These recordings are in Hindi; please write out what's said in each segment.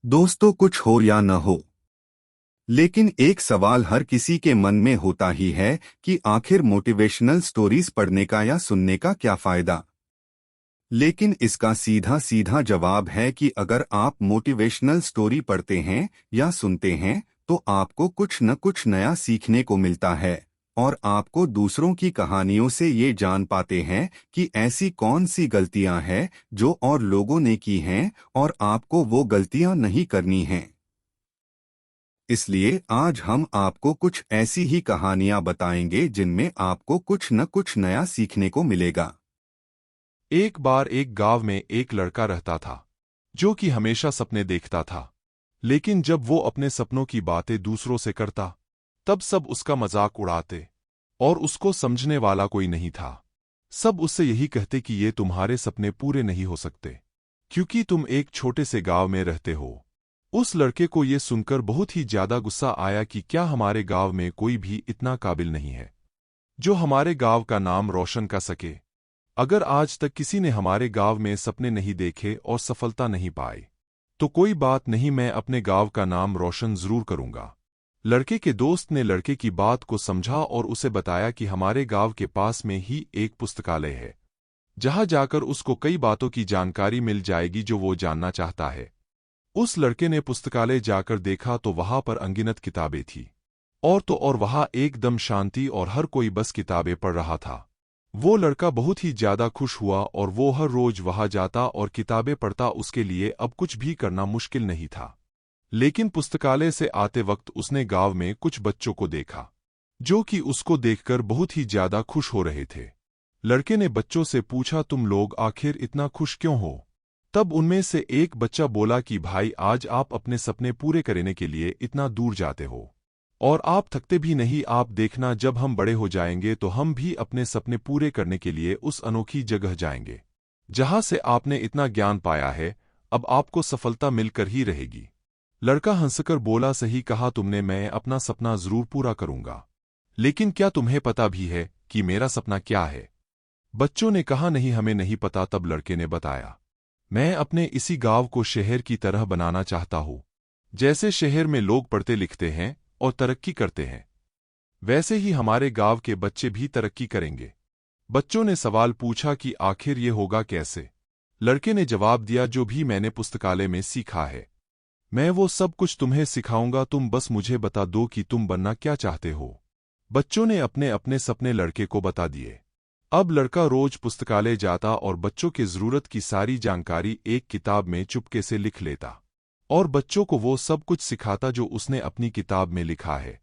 दोस्तों, कुछ हो या न हो, लेकिन एक सवाल हर किसी के मन में होता ही है कि आखिर मोटिवेशनल स्टोरीज पढ़ने का या सुनने का क्या फायदा। लेकिन इसका सीधा सीधा जवाब है कि अगर आप मोटिवेशनल स्टोरी पढ़ते हैं या सुनते हैं तो आपको कुछ न कुछ नया सीखने को मिलता है, और आपको दूसरों की कहानियों से ये जान पाते हैं कि ऐसी कौन सी गलतियां हैं जो और लोगों ने की हैं और आपको वो गलतियां नहीं करनी हैं। इसलिए आज हम आपको कुछ ऐसी ही कहानियां बताएंगे जिनमें आपको कुछ न कुछ नया सीखने को मिलेगा। एक बार एक गांव में एक लड़का रहता था जो कि हमेशा सपने देखता था। लेकिन जब वो अपने सपनों की बातें दूसरों से करता तब सब उसका मजाक उड़ाते और उसको समझने वाला कोई नहीं था। सब उससे यही कहते कि ये तुम्हारे सपने पूरे नहीं हो सकते क्योंकि तुम एक छोटे से गांव में रहते हो। उस लड़के को ये सुनकर बहुत ही ज्यादा गुस्सा आया कि क्या हमारे गांव में कोई भी इतना काबिल नहीं है जो हमारे गांव का नाम रोशन कर सके। अगर आज तक किसी ने हमारे गांव में सपने नहीं देखे और सफलता नहीं पाई तो कोई बात नहीं, मैं अपने गांव का नाम रोशन जरूर करूंगा। लड़के के दोस्त ने लड़के की बात को समझा और उसे बताया कि हमारे गांव के पास में ही एक पुस्तकालय है जहां जाकर उसको कई बातों की जानकारी मिल जाएगी जो वो जानना चाहता है। उस लड़के ने पुस्तकालय जाकर देखा तो वहां पर अनगिनत किताबें थी और तो और वहां एकदम शांति और हर कोई बस किताबें पढ़ रहा था। वो लड़का बहुत ही ज्यादा खुश हुआ और वो हर रोज वहां जाता और किताबें पढ़ता। उसके लिए अब कुछ भी करना मुश्किल नहीं था। लेकिन पुस्तकालय से आते वक्त उसने गांव में कुछ बच्चों को देखा जो कि उसको देखकर बहुत ही ज्यादा खुश हो रहे थे। लड़के ने बच्चों से पूछा, तुम लोग आखिर इतना खुश क्यों हो? तब उनमें से एक बच्चा बोला कि भाई, आज आप अपने सपने पूरे करने के लिए इतना दूर जाते हो और आप थकते भी नहीं। आप देखना, जब हम बड़े हो जाएंगे तो हम भी अपने सपने पूरे करने के लिए उस अनोखी जगह जाएंगे जहां से आपने इतना ज्ञान पाया है। अब आपको सफलता मिलकर ही रहेगी। लड़का हंसकर बोला, सही कहा तुमने, मैं अपना सपना जरूर पूरा करूंगा। लेकिन क्या तुम्हें पता भी है कि मेरा सपना क्या है? बच्चों ने कहा, नहीं, हमें नहीं पता। तब लड़के ने बताया, मैं अपने इसी गांव को शहर की तरह बनाना चाहता हूं। जैसे शहर में लोग पढ़ते लिखते हैं और तरक्की करते हैं, वैसे ही हमारे गांव के बच्चे भी तरक्की करेंगे। बच्चों ने सवाल पूछा कि आखिर ये होगा कैसे? लड़के ने जवाब दिया, जो भी मैंने पुस्तकालय में सीखा है मैं वो सब कुछ तुम्हें सिखाऊंगा। तुम बस मुझे बता दो कि तुम बनना क्या चाहते हो। बच्चों ने अपने अपने सपने लड़के को बता दिए। अब लड़का रोज पुस्तकालय जाता और बच्चों की जरूरत की सारी जानकारी एक किताब में चुपके से लिख लेता और बच्चों को वो सब कुछ सिखाता जो उसने अपनी किताब में लिखा है।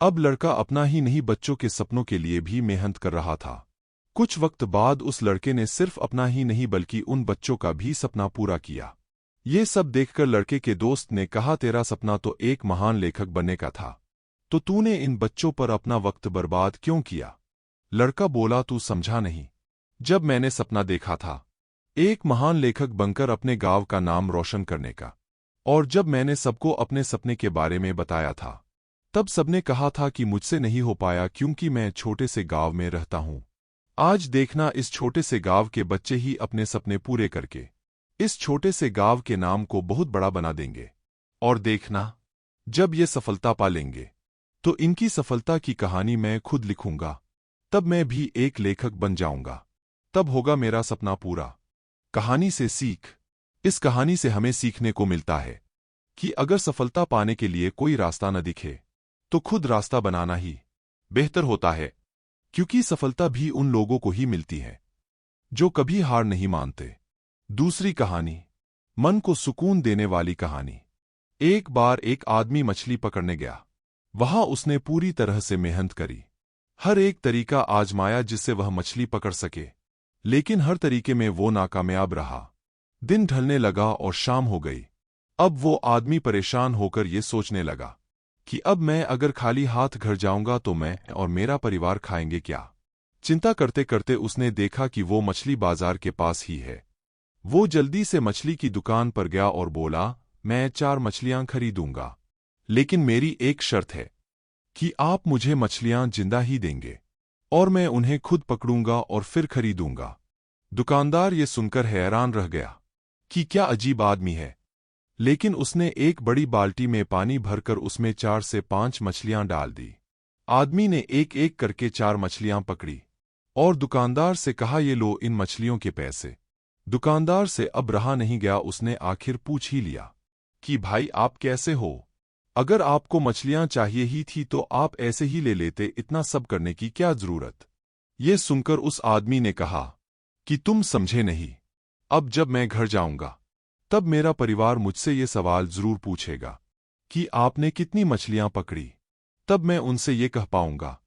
अब लड़का अपना ही नहीं, बच्चों के सपनों के लिए भी मेहनत कर रहा था। कुछ वक्त बाद उस लड़के ने सिर्फ अपना ही नहीं बल्कि उन बच्चों का भी सपना पूरा किया। ये सब देखकर लड़के के दोस्त ने कहा, तेरा सपना तो एक महान लेखक बनने का था, तो तूने इन बच्चों पर अपना वक्त बर्बाद क्यों किया? लड़का बोला, तू समझा नहीं। जब मैंने सपना देखा था एक महान लेखक बनकर अपने गांव का नाम रोशन करने का, और जब मैंने सबको अपने सपने के बारे में बताया था तब सबने कहा था कि मुझसे नहीं हो पाया क्योंकि मैं छोटे से गांव में रहता हूं। आज देखना, इस छोटे से गांव के बच्चे ही अपने सपने पूरे करके इस छोटे से गांव के नाम को बहुत बड़ा बना देंगे। और देखना, जब ये सफलता पा लेंगे तो इनकी सफलता की कहानी मैं खुद लिखूंगा। तब मैं भी एक लेखक बन जाऊंगा। तब होगा मेरा सपना पूरा। कहानी से सीख। इस कहानी से हमें सीखने को मिलता है कि अगर सफलता पाने के लिए कोई रास्ता न दिखे तो खुद रास्ता बनाना ही बेहतर होता है, क्योंकि सफलता भी उन लोगों को ही मिलती है जो कभी हार नहीं मानते। दूसरी कहानी, मन को सुकून देने वाली कहानी। एक बार एक आदमी मछली पकड़ने गया। वहां उसने पूरी तरह से मेहनत करी, हर एक तरीका आजमाया जिससे वह मछली पकड़ सके, लेकिन हर तरीके में वो नाकामयाब रहा। दिन ढलने लगा और शाम हो गई। अब वो आदमी परेशान होकर ये सोचने लगा कि अब मैं अगर खाली हाथ घर जाऊंगा तो मैं और मेरा परिवार खाएंगे क्या? चिंता करते करते उसने देखा कि वो मछली बाजार के पास ही है। वो जल्दी से मछली की दुकान पर गया और बोला, मैं 4 मछलियां खरीदूंगा, लेकिन मेरी एक शर्त है कि आप मुझे मछलियां जिंदा ही देंगे और मैं उन्हें खुद पकड़ूंगा और फिर खरीदूंगा। दुकानदार ये सुनकर हैरान रह गया कि क्या अजीब आदमी है, लेकिन उसने एक बड़ी बाल्टी में पानी भरकर उसमें 4 से 5 मछलियां डाल दी। आदमी ने एक एक करके 4 मछलियां पकड़ी और दुकानदार से कहा, ये लो इन मछलियों के पैसे। दुकानदार से अब रहा नहीं गया, उसने आखिर पूछ ही लिया कि भाई आप कैसे हो? अगर आपको मछलियां चाहिए ही थी तो आप ऐसे ही ले लेते, इतना सब करने की क्या जरूरत? ये सुनकर उस आदमी ने कहा कि तुम समझे नहीं, अब जब मैं घर जाऊंगा तब मेरा परिवार मुझसे ये सवाल जरूर पूछेगा कि आपने कितनी मछलियां पकड़ी। तब मैं उनसे ये कह पाऊंगा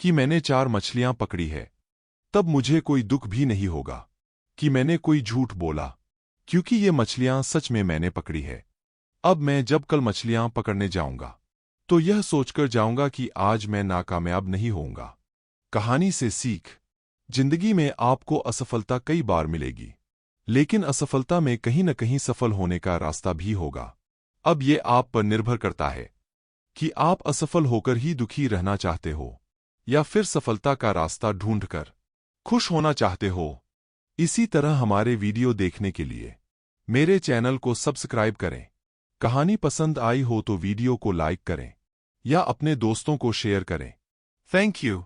कि मैंने 4 मछलियां पकड़ी है। तब मुझे कोई दुख भी नहीं होगा कि मैंने कोई झूठ बोला, क्योंकि ये मछलियां सच में मैंने पकड़ी है। अब मैं जब कल मछलियां पकड़ने जाऊंगा तो यह सोचकर जाऊंगा कि आज मैं नाकामयाब नहीं होऊंगा। कहानी से सीख, जिंदगी में आपको असफलता कई बार मिलेगी, लेकिन असफलता में कहीं न कहीं सफल होने का रास्ता भी होगा। अब ये आप पर निर्भर करता है कि आप असफल होकर ही दुखी रहना चाहते हो या फिर सफलता का रास्ता ढूंढकर खुश होना चाहते हो। इसी तरह हमारे वीडियो देखने के लिए मेरे चैनल को सब्सक्राइब करें। कहानी पसंद आई हो तो वीडियो को लाइक करें या अपने दोस्तों को शेयर करें। Thank you.